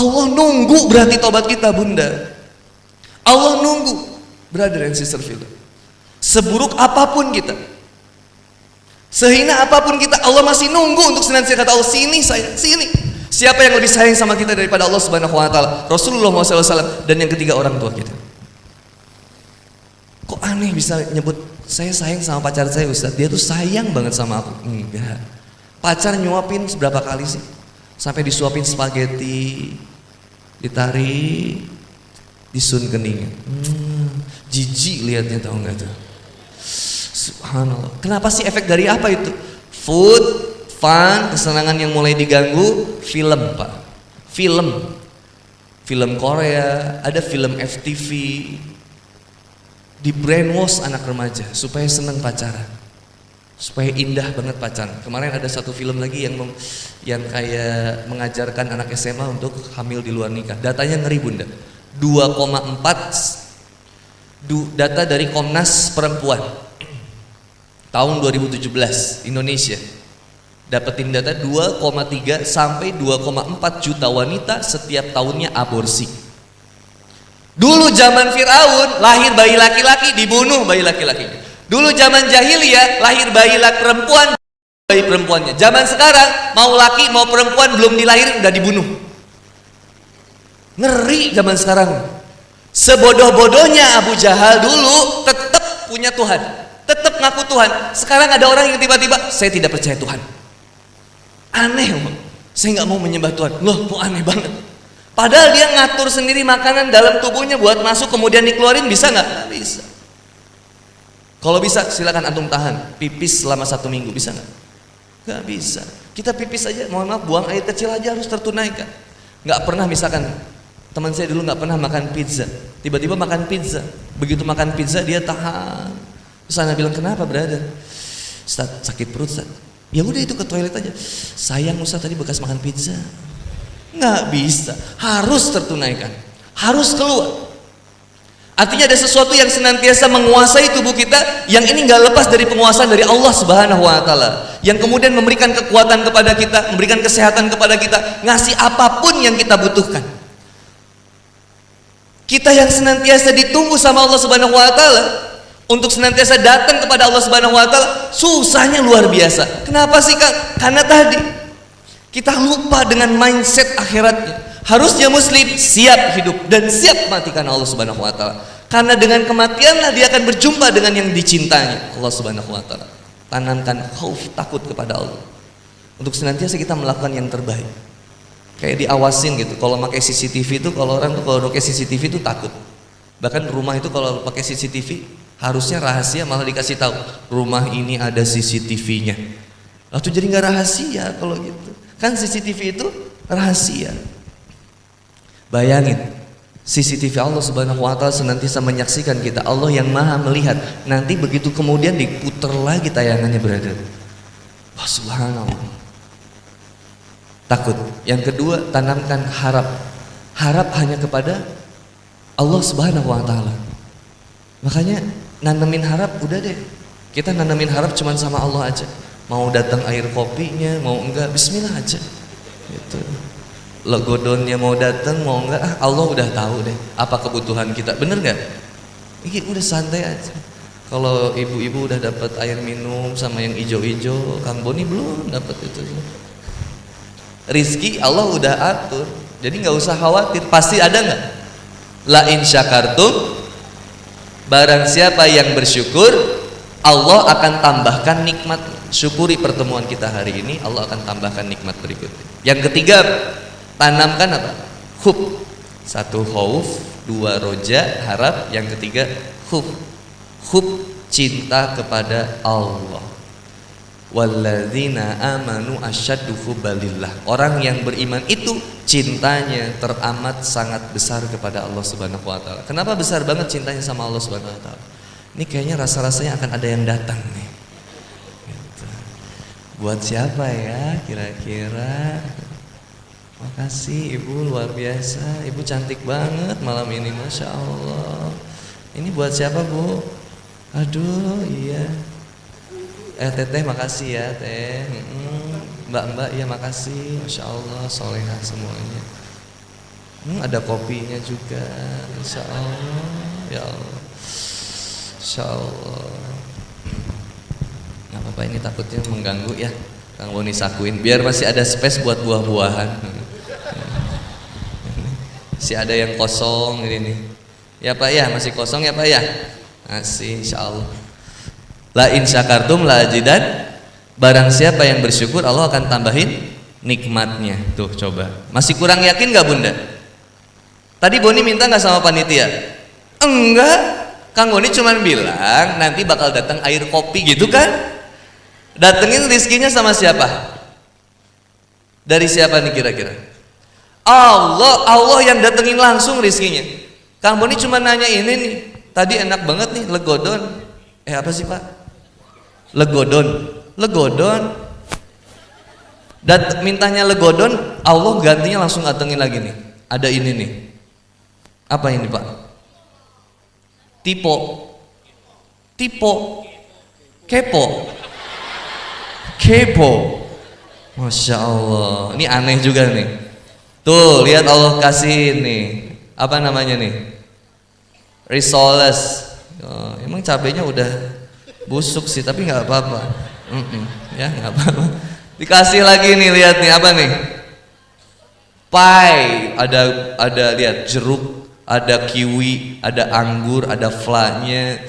Allah nunggu berarti tobat kita, Bunda. Allah nunggu, brother and sister film. Seburuk apapun kita, sehina apapun kita, Allah masih nunggu untuk senantiasa kata Allah, sini sayang, sini. Siapa yang lebih sayang sama kita daripada Allah Subhanahu wa taala? Rasulullah SAW, dan yang ketiga orang tua kita. Kok aneh bisa nyebut saya sayang sama pacar saya, Ustaz? Dia tuh sayang banget sama aku. Enggak. Pacar nyuapin seberapa kali sih? Sampai disuapin spaghetti, ditarik, disun kening. Jijik liatnya, tau nggak tuh? Subhanallah. Kenapa sih, efek dari apa itu? Food, fun, kesenangan yang mulai diganggu. Film, Pak. Film Korea, ada film FTV. Di brainwash anak remaja supaya seneng pacaran, supaya indah banget pacaran. Kemarin ada satu film lagi yang kayak mengajarkan anak SMA untuk hamil di luar nikah. Datanya ngeri, Bunda. 2,4 data dari Komnas Perempuan tahun 2017 Indonesia dapetin data 2,3 sampai 2,4 juta wanita setiap tahunnya aborsi. Dulu zaman Fir'aun lahir bayi laki-laki, dibunuh bayi laki-laki. Dulu zaman jahiliyah lahir bayi perempuan, bayi perempuannya. Zaman sekarang mau laki mau perempuan belum dilahirin udah dibunuh. Ngeri zaman sekarang. Sebodoh-bodohnya Abu Jahal dulu tetap punya Tuhan, tetap ngaku Tuhan. Sekarang ada orang yang tiba-tiba saya tidak percaya Tuhan. Aneh, saya nggak mau menyembah Tuhan. Loh, kok aneh banget. Padahal dia ngatur sendiri makanan dalam tubuhnya buat masuk kemudian dikeluarin, bisa nggak? Nggak bisa. Kalau bisa silakan antum tahan pipis selama 1 minggu, bisa nggak? Nggak bisa. Kita pipis aja, mohon maaf, buang air kecil aja harus tertunaikan. Nggak pernah, misalkan teman saya dulu nggak pernah makan pizza, tiba-tiba makan pizza, begitu makan pizza dia tahan. Terus saya bilang, kenapa brother? Ustaz, sakit perut Ustaz. Ya udah itu ke toilet aja. Sayang Ustaz, tadi bekas makan pizza. Nggak bisa, harus tertunaikan, harus keluar. Artinya ada sesuatu yang senantiasa menguasai tubuh kita, yang ini nggak lepas dari penguasaan dari Allah Subhanahu wa taala, yang kemudian memberikan kekuatan kepada kita, memberikan kesehatan kepada kita, ngasih apapun yang kita butuhkan. Kita yang senantiasa ditunggu sama Allah Subhanahu wa taala untuk senantiasa datang kepada Allah Subhanahu wa taala, susahnya luar biasa. Kenapa sih, Kak? Karena tadi kita lupa dengan mindset akhiratnya. Harusnya muslim siap hidup dan siap mati karena Allah Subhanahu wa taala. Karena dengan kematianlah dia akan berjumpa dengan yang dicintanya, Allah Subhanahu wa taala. Tanamkan khauf, takut kepada Allah. Untuk senantiasa kita melakukan yang terbaik. Kayak diawasin gitu. Kalau pakai CCTV itu, kalau orang tuh kalau pakai CCTV itu takut. Bahkan rumah itu kalau pakai CCTV harusnya rahasia, malah dikasih tahu rumah ini ada CCTV-nya. Lalu jadi nggak rahasia kalau gitu. Kan CCTV itu rahasia. Bayangin, CCTV Allah Subhanahu wa taala senantiasa menyaksikan kita. Allah yang Maha melihat. Nanti begitu kemudian diputer lagi tayangannya, berada. Wah, subhanallah. Takut. Yang kedua, tanamkan harap. Harap hanya kepada Allah Subhanahu wa taala. Makanya nanemin harap udah deh. Kita nanemin harap cuman sama Allah aja. Mau datang air kopinya, mau enggak, bismillah aja. Gitu. Logodonnya mau datang, mau enggak, Allah udah tahu deh apa kebutuhan kita. Bener nggak? Ini udah santai aja. Kalau ibu-ibu udah dapat air minum sama yang ijo-ijo, Kang Boni belum dapat itu. Rizki Allah udah atur, jadi nggak usah khawatir. Pasti ada nggak? La in syakartum, barang siapa yang bersyukur, Allah akan tambahkan nikmat. Syukuri pertemuan kita hari ini, Allah akan tambahkan nikmat berikutnya. Yang ketiga, tanamkan apa? Hub. 1 khauf, 2 roja, harap. Yang ketiga hub. Hub, cinta kepada Allah. Walladzina amanu asyaddu hubbalillah. Orang yang beriman itu cintanya teramat sangat besar kepada Allah Subhanahu wa taala. Kenapa besar banget cintanya sama Allah Subhanahu wa taala? Ini kayaknya rasa-rasanya akan ada yang datang nih. Gitu. Buat siapa ya kira-kira? Makasih Ibu, luar biasa. Ibu cantik banget malam ini, Masya Allah. Ini buat siapa, Bu? Aduh, iya. Teteh makasih ya, Teh. Mbak-mbak ya makasih. Masya Allah, solehah semuanya. Ada kopinya juga, insya Allah. Ya Allah, insya Allah. Nggak apa-apa, ini takutnya mengganggu ya. Kang Boni sakuin, biar masih ada space buat buah-buahan. Masih ada yang kosong ini nih. Ya Pak ya, masih kosong ya Pak ya. Masih, insya Allah. La in syakartum la azidan. Barang siapa yang bersyukur, Allah akan tambahin nikmatnya. Tuh coba. Masih kurang yakin nggak Bunda? Tadi Boni minta nggak sama panitia? Enggak. Kang Boni cuma bilang nanti bakal datang air kopi gitu kan? Datengin rizkinya sama siapa? Dari siapa nih kira-kira? Allah yang datengin langsung rizkinya. Kang Boni cuma nanya ini nih. Tadi enak banget nih legodon. Apa sih Pak? Legodon. Mintanya legodon, Allah gantinya langsung datengin lagi nih. Ada ini nih. Apa ini Pak? Tipo, kepo. Masya Allah, ini aneh juga nih. Tuh lihat Allah kasih nih, apa namanya nih? Risoles. Emang cabenya udah busuk sih, tapi nggak apa-apa. Ya nggak apa-apa. Dikasih lagi nih, lihat nih apa nih? Pai, ada lihat jeruk. Ada kiwi, ada anggur, ada flanya.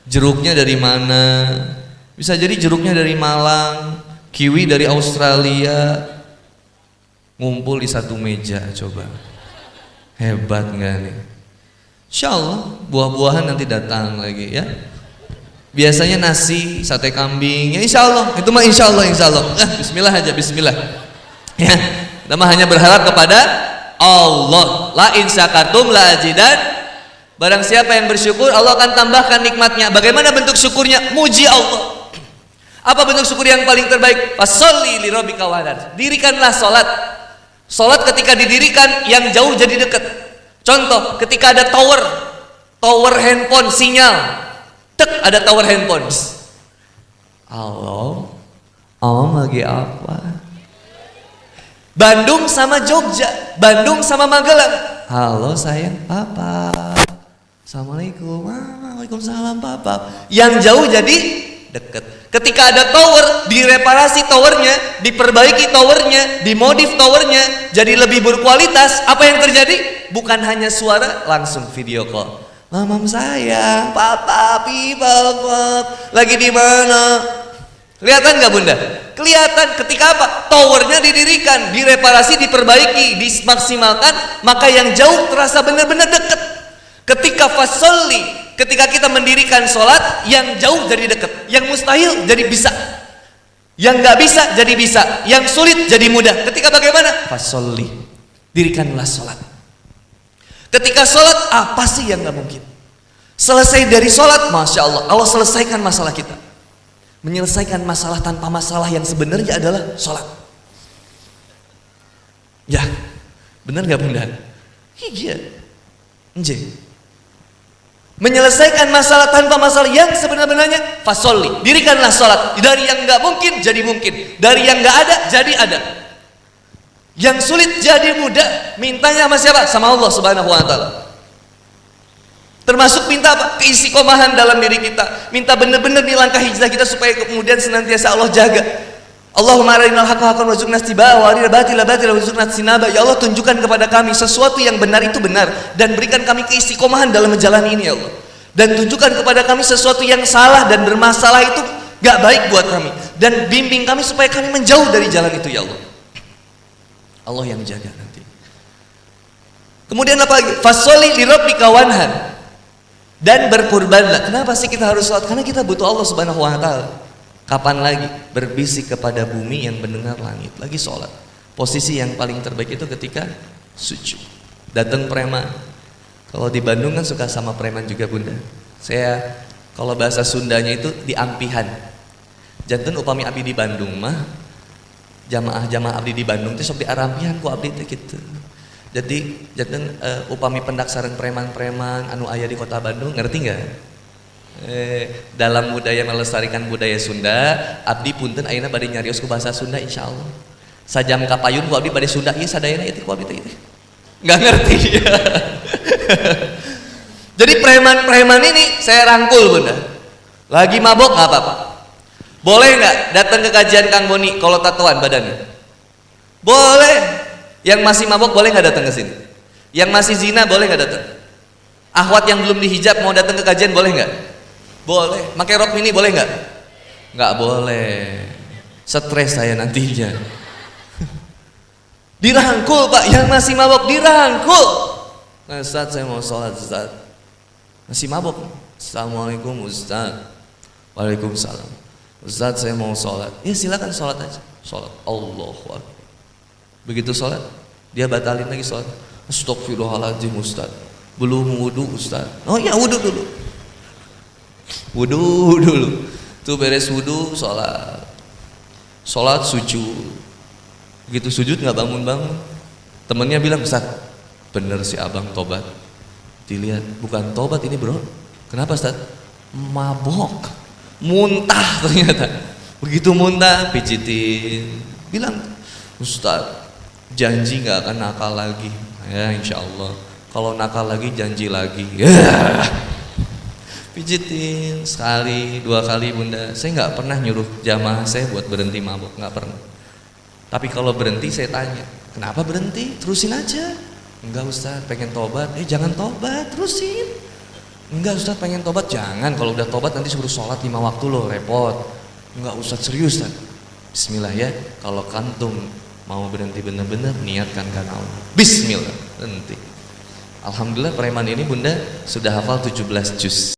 Jeruknya dari mana? Bisa jadi jeruknya dari Malang, kiwi dari Australia. Ngumpul di satu meja, coba. Hebat nggak nih? Insya Allah buah-buahan nanti datang lagi ya. Biasanya nasi, sate kambing, ya insya Allah. Itu mah insya Allah. Bismillah aja, bismillah. Ya. Kita mah hanya berharap kepada Allah. La in syakartum la azidan. Barang siapa yang bersyukur, Allah akan tambahkan nikmatnya. Bagaimana bentuk syukurnya? Muji Allah. Apa bentuk syukur yang paling terbaik? Fasholli li rabbika wanhar. Dirikanlah salat. Salat ketika didirikan yang jauh jadi dekat. Contoh, ketika ada tower handphone sinyal. Ada tower handphone. Allah lagi apa? Bandung sama Jogja, Bandung sama Magelang. Halo sayang, Papa. Assalamualaikum. Waalaikumsalam Papa. Yang jauh jadi dekat. Ketika ada tower, direparasi towernya, diperbaiki towernya, dimodif towernya, jadi lebih berkualitas. Apa yang terjadi? Bukan hanya suara, langsung video call. Mamam sayang, Papa, lagi di mana? Kelihatan nggak Bunda? Kelihatan. Ketika apa? Towernya didirikan, direparasi, diperbaiki, dimaksimalkan, maka yang jauh terasa benar-benar dekat. Ketika fasolli, ketika kita mendirikan sholat, yang jauh jadi dekat, yang mustahil jadi bisa, yang nggak bisa jadi bisa, yang sulit jadi mudah. Ketika bagaimana? Fasolli, dirikanlah sholat. Ketika sholat, apa sih yang nggak mungkin? Selesai dari sholat, masya Allah, Allah selesaikan masalah kita. Menyelesaikan masalah tanpa masalah yang sebenarnya adalah sholat. Ya, benar gak Bunda? Iya. Menyelesaikan masalah tanpa masalah yang sebenarnya fasolli. Dirikanlah sholat. Dari yang gak mungkin jadi mungkin. Dari yang gak ada jadi ada. Yang sulit jadi mudah. Mintanya sama siapa? Sama Allah Subhanahu wa ta'ala. Termasuk minta apa? Keistiqomahan dalam diri kita. Minta benar-benar nih langkah hijrah kita supaya kemudian senantiasa Allah jaga. Allahumma arinal haqqa haqqan warzuqna ittiba'ahu wa arinal batila batilan warzuqna ijtinaba. Ya Allah, tunjukkan kepada kami sesuatu yang benar itu benar dan berikan kami keistiqomahan dalam menjalani ini ya Allah. Dan tunjukkan kepada kami sesuatu yang salah dan bermasalah itu gak baik buat kami, dan bimbing kami supaya kami menjauh dari jalan itu ya Allah. Allah yang jaga nanti. Kemudian apa lagi? Fasholli li rabbika wanhar. Dan berkurbanlah. Kenapa sih kita harus sholat? Karena kita butuh Allah Subhanahu wa ta'ala. Kapan lagi? Berbisik kepada bumi yang mendengar langit. Lagi sholat. Posisi yang paling terbaik itu ketika sujud. Datang preman. Kalau di Bandung kan suka sama preman juga Bunda. Saya kalau bahasa Sundanya itu diampihan. Janten upami abdi di Bandung mah, jamaah abdi di Bandung itu sok diarampihan ku abdi teh gitu. Jadi janten upami pendaksaran preman-preman anu aya di kota Bandung, ngerti nggak? Dalam budaya melestarikan budaya Sunda, abdi punten ayeuna bade nyarios ku bahasa Sunda insyaallah. Sajam kapayun ku abdi bade Sunda ieu sadayana ieu ku abdi teh. Enggak ngerti. Jadi preman-preman ini saya rangkul Bunda. Lagi mabok nggak apa-apa. Boleh nggak datang ke kajian Kang Boni kalau tatoan badannya? Boleh. Yang masih mabok boleh nggak datang ke sini? Yang masih zina boleh nggak datang? Ahwat yang belum dihijab mau datang ke kajian boleh nggak? Boleh. Pakai rok mini boleh nggak? Nggak boleh. Stres saya nantinya. Dirangkul Pak, yang masih mabok dirangkul. Nah, Ustaz saya mau sholat Ustaz. Masih mabok. Assalamualaikum Ustaz. Waalaikumsalam. Ustaz saya mau sholat. Ya silakan sholat aja. Sholat. Allahu Akbar. Begitu sholat, dia batalin lagi sholat. Astagfirullahaladzim Ustaz. Belum wudu Ustaz. Oh ya wudu dulu. Wudu dulu. Tuh beres wudu sholat. Sholat sujud. Begitu sujud nggak bangun-bangun. Temennya bilang, Ustaz, bener si abang tobat. Dilihat, bukan tobat ini bro. Kenapa Ustaz? Mabok. Muntah ternyata. Begitu muntah, pijitin. Bilang, Ustaz, janji nggak akan nakal lagi. Ya insya Allah. Kalau nakal lagi janji lagi. Ya. Pijitin sekali, 2 kali Bunda. Saya nggak pernah nyuruh jamaah saya buat berhenti mabok, nggak pernah. Tapi kalau berhenti saya tanya, kenapa berhenti? Terusin aja. Enggak Ustaz, pengen tobat. Jangan tobat, terusin. Enggak Ustaz, pengen tobat. Jangan, kalau udah tobat nanti suruh sholat 5 waktu loh, repot. Enggak Ustaz, serius Ustaz. Bismillah ya, kalau kantung mau berhenti benar-benar niatkan karena Allah. Bismillah, berhenti. Alhamdulillah preman ini Bunda sudah hafal 17 juz.